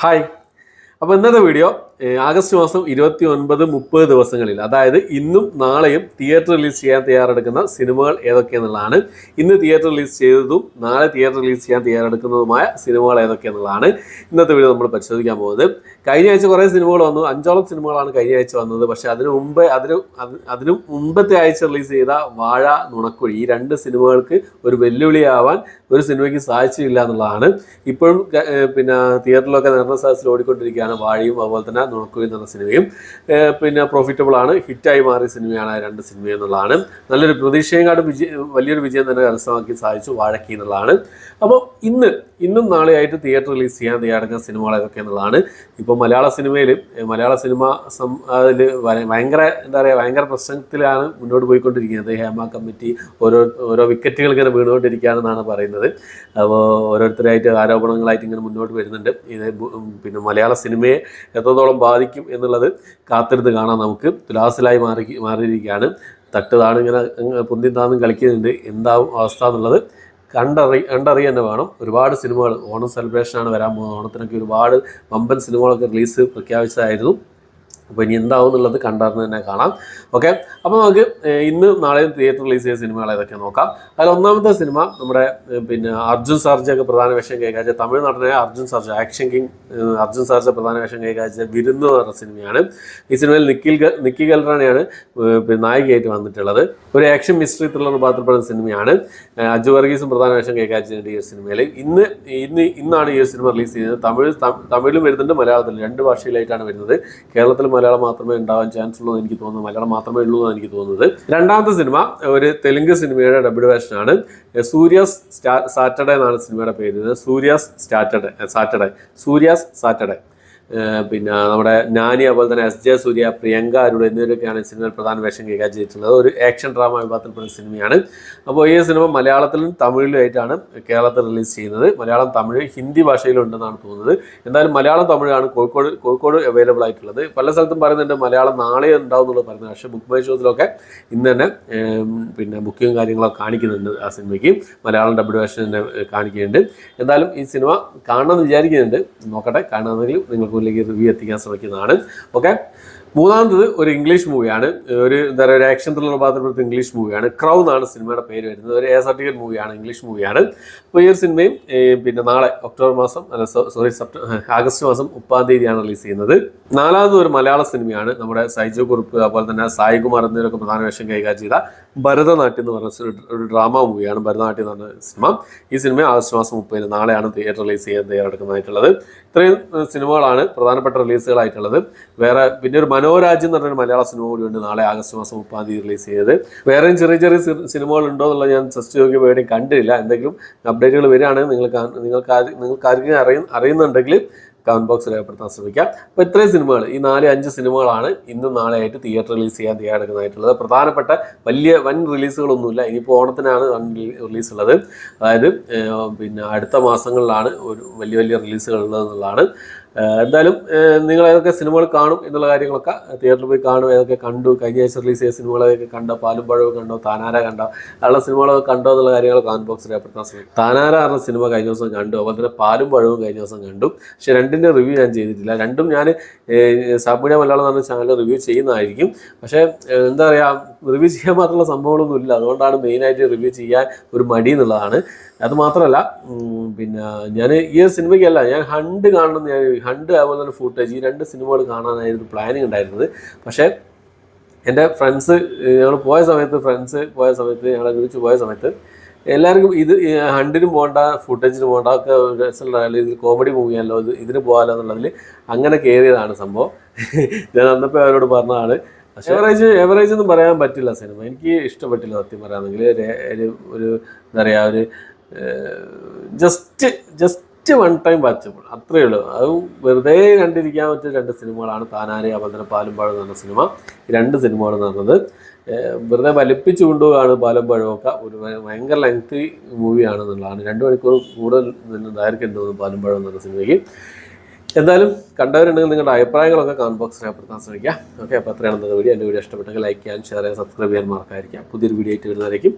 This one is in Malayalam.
ഹായ്. അപ്പോൾ ഇന്നത്തെ വീഡിയോ ആഗസ്റ്റ് മാസം 29-30 ദിവസങ്ങളിൽ, അതായത് ഇന്നും നാളെയും തിയേറ്റർ റിലീസ് ചെയ്യാൻ തയ്യാറെടുക്കുന്ന സിനിമകൾ ഏതൊക്കെയെന്നുള്ളതാണ്. ഇന്ന് തിയേറ്റർ റിലീസ് ചെയ്തതും നാളെ തിയേറ്റർ റിലീസ് ചെയ്യാൻ തയ്യാറെടുക്കുന്നതുമായ സിനിമകൾ ഏതൊക്കെയെന്നുള്ളതാണ് ഇന്നത്തെ വീഡിയോ നമ്മൾ പരിശോധിക്കാൻ പോകുന്നത്. കഴിഞ്ഞ ആഴ്ച കുറേ സിനിമകൾ വന്നു, 5ഓളം സിനിമകളാണ് കഴിഞ്ഞ ആഴ്ച വന്നത്. പക്ഷേ അതിനു മുമ്പത്തെ ആഴ്ച റിലീസ് ചെയ്ത വാഴ, നുണക്കുഴി, ഈ രണ്ട് സിനിമകൾക്ക് ഒരു വെല്ലുവിളിയാവാൻ ഒരു സിനിമയ്ക്ക് സാധിച്ചില്ല എന്നുള്ളതാണ്. ഇപ്പോഴും തിയേറ്ററിലൊക്കെ നിർണ്ണ സാഹസിൽ ഓടിക്കൊണ്ടിരിക്കുകയാണ് വാഴയും അതുപോലെ തന്നെ നുണക്കുഴി എന്ന സിനിമയും. പ്രോഫിറ്റബിൾ ആണ്, ഹിറ്റായി മാറിയ സിനിമയാണ് ആ രണ്ട് സിനിമ എന്നുള്ളതാണ്. നല്ലൊരു പ്രതീക്ഷയെക്കാളും വലിയൊരു വിജയം തന്നെ കരസ്ഥമാക്കി സാധിച്ചു വാഴയ്ക്ക് എന്നുള്ളതാണ്. അപ്പോൾ ഇന്നും നാളെയായിട്ട് തിയേറ്റർ റിലീസ് ചെയ്യാൻ തയ്യാറെടുക്കുന്ന സിനിമകൾ ഏതൊക്കെ എന്നുള്ളതാണ്. ഇപ്പോൾ മലയാള സിനിമ അതിൽ ഭയങ്കര പ്രശ്നത്തിലാണ് മുന്നോട്ട് പോയിക്കൊണ്ടിരിക്കുന്നത്. ഹേമ കമ്മിറ്റി ഓരോ വിക്കറ്റുകൾ ഇങ്ങനെ വീണുകൊണ്ടിരിക്കുകയാണെന്നാണ് പറയുന്നത്. അപ്പോൾ ഓരോരുത്തരായിട്ട് ആരോപണങ്ങളായിട്ട് ഇങ്ങനെ മുന്നോട്ട് വരുന്നുണ്ട്. ഇത് മലയാള സിനിമയെ എത്രത്തോളം ബാധിക്കും എന്നുള്ളത് കാത്തിരുന്ന് കാണാൻ നമുക്ക്. തുലാസിലായി മാറിയിരിക്കുകയാണ്. തട്ടുതാണ് ഇങ്ങനെ പൊന്തിയും താന്നും കളിക്കുന്നുണ്ട്. എന്താവും അവസ്ഥ എന്നുള്ളത് കണ്ടറിയ തന്നെ വേണം. ഒരുപാട് സിനിമകൾ ഓണം സെലിബ്രേഷനാണ് വരാൻ പോകുന്നത്. ഓണത്തിനൊക്കെ ഒരുപാട് വമ്പൻ സിനിമകളൊക്കെ റിലീസ് പ്രഖ്യാപിച്ചതായിരുന്നു. അപ്പോൾ ഇനി എന്താവും എന്നുള്ളത് കണ്ടറിഞ്ഞ് തന്നെ കാണാം. ഓക്കെ, അപ്പോൾ നമുക്ക് ഇന്ന് നാളെയും തിയേറ്റർ റിലീസ് ചെയ്ത സിനിമകൾ ഏതൊക്കെ നോക്കാം. അതിൽ ഒന്നാമത്തെ സിനിമ നമ്മുടെ അർജുൻ സർജയൊക്കെ പ്രധാന വേഷം കൈകാഴ്ച, തമിഴ് നടനായ അർജുൻ സർജ, ആക്ഷൻ കിങ് അർജുൻ സർജ പ്രധാന വേഷം കൈകാഴ്ച വിരുന്ന് എന്ന് പറഞ്ഞ സിനിമയാണ്. ഈ സിനിമയിൽ നിക്കി ഗൽറാണിയാണ് നായികയായിട്ട് വന്നിട്ടുള്ളത്. ഒരു ആക്ഷൻ മിസ്റ്ററി ത്രില്ലർ ഭാഗത്തിൽപ്പെടുന്ന സിനിമയാണ്. അജു വർഗീസും പ്രധാന വേഷം കൈകാഴ്ചയുണ്ട് ഈ ഒരു സിനിമയിൽ. ഇന്നാണ് ഈ ഒരു സിനിമ റിലീസ് ചെയ്യുന്നത്. തമിഴിലും വരുന്നുണ്ട്, മലയാളത്തിലും, രണ്ട് ഭാഷയിലായിട്ടാണ് വരുന്നത്. കേരളത്തിൽ മലയാളം മാത്രമേ ഉണ്ടാവാൻ ചാൻസ് ഉള്ളൂ എന്ന് എനിക്ക് തോന്നുന്നു. മലയാളം മാത്രമേ ഉള്ളൂ എന്നാണ് എനിക്ക് തോന്നുന്നത്. രണ്ടാമത്തെ സിനിമ ഒരു തെലുങ്ക് സിനിമയുടെ ഡബ്ഡ് വേർഷനാണ്. സൂര്യാസ് സാറ്റർഡേ എന്നാണ് സിനിമയുടെ പേര്. സൂര്യാസ് സാറ്റർഡേ. നമ്മുടെ നാനി, അതുപോലെ തന്നെ എസ് ജെ സൂര്യ, പ്രിയങ്ക അരുൺ എന്നിവരൊക്കെയാണ് സിനിമയിൽ പ്രധാന വേഷം കൈകാര്യം ചെയ്തിട്ടുള്ളത്. ഒരു ആക്ഷൻ ഡ്രാമ വിഭാഗത്തിൽപ്പെടുന്ന സിനിമയാണ്. അപ്പോൾ ഈ സിനിമ മലയാളത്തിലും തമിഴിലുമായിട്ടാണ് കേരളത്തിൽ റിലീസ് ചെയ്യുന്നത്. മലയാളം, തമിഴ്, ഹിന്ദി ഭാഷയിലുണ്ടെന്നാണ് തോന്നുന്നത്. എന്തായാലും മലയാളം, തമിഴാണ് കോഴിക്കോട് അവൈലബിൾ ആയിട്ടുള്ളത്. പല സ്ഥലത്തും പറയുന്നുണ്ട് മലയാളം നാളെ ഉണ്ടാവും എന്നുള്ളത് പറയുന്നത്. പക്ഷേ ബുക്ക് മൈ ഷോസിലൊക്കെ ഇന്ന് തന്നെ ബുക്കിങ്ങും കാര്യങ്ങളൊക്കെ കാണിക്കുന്നുണ്ട്. ആ സിനിമയ്ക്ക് മലയാളം ഡബ്ഡ് വേർഷൻ തന്നെ കാണിക്കുന്നുണ്ട്. എന്തായാലും ഈ സിനിമ കാണണമെന്ന് വിചാരിക്കുന്നുണ്ട്. നോക്കട്ടെ, കാണുന്നതെങ്കിൽ നിങ്ങൾക്ക് റിവ്യൂ എത്തിക്കാൻ ശ്രമിക്കുന്നതാണ്. ഓക്കെ, മൂന്നാമത്തത് ഒരു ഇംഗ്ലീഷ് മൂവിയാണ്. ഒരു ആക്ഷൻ ത്രില്ലർ ഭാഗത്തിൽപ്പെടുത്ത ഇംഗ്ലീഷ് മൂവിയാണ്. ക്രൗ എന്നാണ് സിനിമയുടെ പേര് വരുന്നത്. ഒരു സർട്ടിഫിക്കറ്റ് മൂവിയാണ്, ഇംഗ്ലീഷ് മൂവിയാണ്. അപ്പോൾ ഈ ഒരു സിനിമയും നാളെ ആഗസ്റ്റ് മാസം 30 തീയതിയാണ് റിലീസ് ചെയ്യുന്നത്. നാലാമത് ഒരു മലയാള സിനിമയാണ്. നമ്മുടെ സൈജു കുറുപ്പ്, അതുപോലെ തന്നെ സായികുമാർ എന്നിവരൊക്കെ പ്രധാന വേഷം കൈകാര്യം ചെയ്ത ഭരതനാട്യം എന്ന് പറഞ്ഞ ഒരു ഡ്രാമ മൂവിയാണ്. ഭരതനാട്യം എന്ന് പറഞ്ഞ സിനിമ. ഈ സിനിമ ആഗസ്റ്റ് മാസം 30 നാളെയാണ് തിയേറ്റർ റിലീസ് ചെയ്യാൻ തയ്യാറെടുക്കുന്നതായിട്ടുള്ളത്. ഇത്രയും സിനിമകളാണ് പ്രധാനപ്പെട്ട റിലീസുകളായിട്ടുള്ളത്. വേറെ ഒരു മനോരാജ്യം എന്ന് പറഞ്ഞൊരു മലയാള സിനിമ കൂടിയുണ്ട്, നാളെ ആഗസ്റ്റ് മാസം 30 തീയതി റിലീസ് ചെയ്തത്. വേറെയും ചെറിയ സിനിമകൾ ഉണ്ടോ എന്നുള്ളത് ഞാൻ ജസ്റ്റ് നോക്കിയപ്പോൾ എവിടെയും കണ്ടില്ല. എന്തെങ്കിലും അപ്ഡേറ്റുകൾ വരികയാണെങ്കിൽ നിങ്ങൾക്ക് ആർക്കും അറിയുന്നുണ്ടെങ്കിൽ കമന്റ് ബോക്സിൽ രേഖപ്പെടുത്താൻ ശ്രമിക്കാം. അപ്പോൾ ഇത്രയും സിനിമകൾ, ഈ 4-5 സിനിമകളാണ് ഇന്നും നാളെയായിട്ട് തിയേറ്റർ റിലീസ് ചെയ്യാൻ തയ്യാറെടുക്കുന്നതായിട്ടുള്ളത്. പ്രധാനപ്പെട്ട വൻ റിലീസുകളൊന്നുമില്ല. ഇനിയിപ്പോൾ ഓണത്തിനാണ് റിലീസ് ഉള്ളത്. അതായത് അടുത്ത മാസങ്ങളിലാണ് ഒരു വലിയ റിലീസുകൾ ഉള്ളതെന്നുള്ളതാണ്. എന്തായാലും നിങ്ങൾ ഏതൊക്കെ സിനിമകൾ കാണും എന്നുള്ള കാര്യങ്ങളൊക്കെ തിയേറ്ററിൽ പോയി കാണും. ഏതൊക്കെ കണ്ടു, കഴിഞ്ഞ ആഴ്ച റിലീസ് ചെയ്ത സിനിമകളൊക്കെ കണ്ടോ, പാലും പഴവും കണ്ടോ, താനാര കണ്ടോ, ഉള്ള സിനിമകളൊക്കെ കണ്ടോ എന്നുള്ള കാര്യങ്ങൾ കമന്റ് ബോക്സിൽ രേഖപ്പെടുത്താൻ ശ്രമിക്കും. താനാര പറഞ്ഞ സിനിമ കഴിഞ്ഞ ദിവസം കണ്ടു, അതുപോലെ തന്നെ പാലും പഴവും കഴിഞ്ഞ ദിവസം കണ്ടു. പക്ഷേ രണ്ടിൻ്റെ റിവ്യൂ ഞാൻ ചെയ്തിട്ടില്ല. രണ്ടും ഞാൻ സാബുന മലയാളം എന്ന് പറഞ്ഞ ചാനൽ റിവ്യൂ ചെയ്യുന്നതായിരിക്കും. പക്ഷേ എന്താ പറയുക, റിവ്യൂ ചെയ്യാൻ മാത്രമുള്ള സംഭവങ്ങളൊന്നും ഇല്ല. അതുകൊണ്ടാണ് മെയിനായിട്ട് റിവ്യൂ ചെയ്യാൻ ഒരു മടി എന്നുള്ളതാണ്. അതുമാത്രമല്ല ഞാൻ ഈ ഒരു സിനിമയ്ക്കല്ല, ഞാൻ ഹണ്ട് കാണണം. ഹണ്ട് അതുപോലെ തന്നെ ഫൂട്ടേജ്, ഈ രണ്ട് സിനിമകൾ കാണാനായിരുന്നു പ്ലാനിങ് ഉണ്ടായിരുന്നത്. പക്ഷേ എൻ്റെ ഞങ്ങൾ പോയ സമയത്ത് ഞങ്ങളെ വിളിച്ച് പോയ സമയത്ത് എല്ലാവർക്കും ഹണ്ടിനും പോകണ്ട, ഫുട്ടേജിന് പോകണ്ട, ഒക്കെ രസമുള്ള ഇത് കോമഡി മൂവിയാണല്ലോ, ഇതിന് പോകാമല്ലോ എന്നുള്ളതിൽ അങ്ങനെ കയറിയതാണ് സംഭവം. ഞാൻ അന്നപ്പോൾ അവരോട് പറഞ്ഞതാണ്. പക്ഷേ എവറേജ് ഒന്നും പറയാൻ പറ്റില്ല സിനിമ. എനിക്ക് ഇഷ്ടപ്പെട്ടില്ല സത്യം പറയാമെങ്കിൽ. ഒരു എന്താ പറയുക, ഒരു ജസ്റ്റ് വൺ ടൈം വാച്ചബിൾ, അത്രയേ ഉള്ളൂ. അതും വെറുതെ കണ്ടിരിക്കാൻ പറ്റിയ രണ്ട് സിനിമകളാണ് താനാരി, അതുപോലെ തന്നെ പാലും പഴവും എന്ന സിനിമ. ഈ രണ്ട് സിനിമകളെന്ന് പറഞ്ഞത് വെറുതെ വലിപ്പിച്ചു കൊണ്ടുപോവുകയാണ്. പാലും പഴമൊക്കെ ഒരു ഭയങ്കര ലെങ്തി മൂവിയാണെന്നുള്ളതാണ്. 2 മണിക്കൂർ കൂടുതൽ ദൈർഘ്യം തോന്നുന്നു പാലും പഴം എന്ന് പറഞ്ഞ സിനിമയ്ക്ക്. എന്തായാലും കണ്ടവരുണ്ടെങ്കിൽ നിങ്ങളുടെ അഭിപ്രായങ്ങളൊക്കെ കമന്റ് ബോക്സിൽ രേഖപ്പെടുത്താൻ ശ്രമിക്കുക. ഓക്കെ, അപ്പോൾ അത്രയാണ് വീഡിയോ. എൻ്റെ വീഡിയോ ഇഷ്ടപ്പെട്ടെങ്കിൽ ലൈക്ക് ചെയ്യാൻ, ഷെയർ ചെയ്യാൻ, സബ്സ്ക്രൈബ് ചെയ്യാൻ മറക്കാതിരിക്കുക. പുതിയൊരു വീഡിയോ ആയിട്ട് വരുന്നതായിരിക്കും.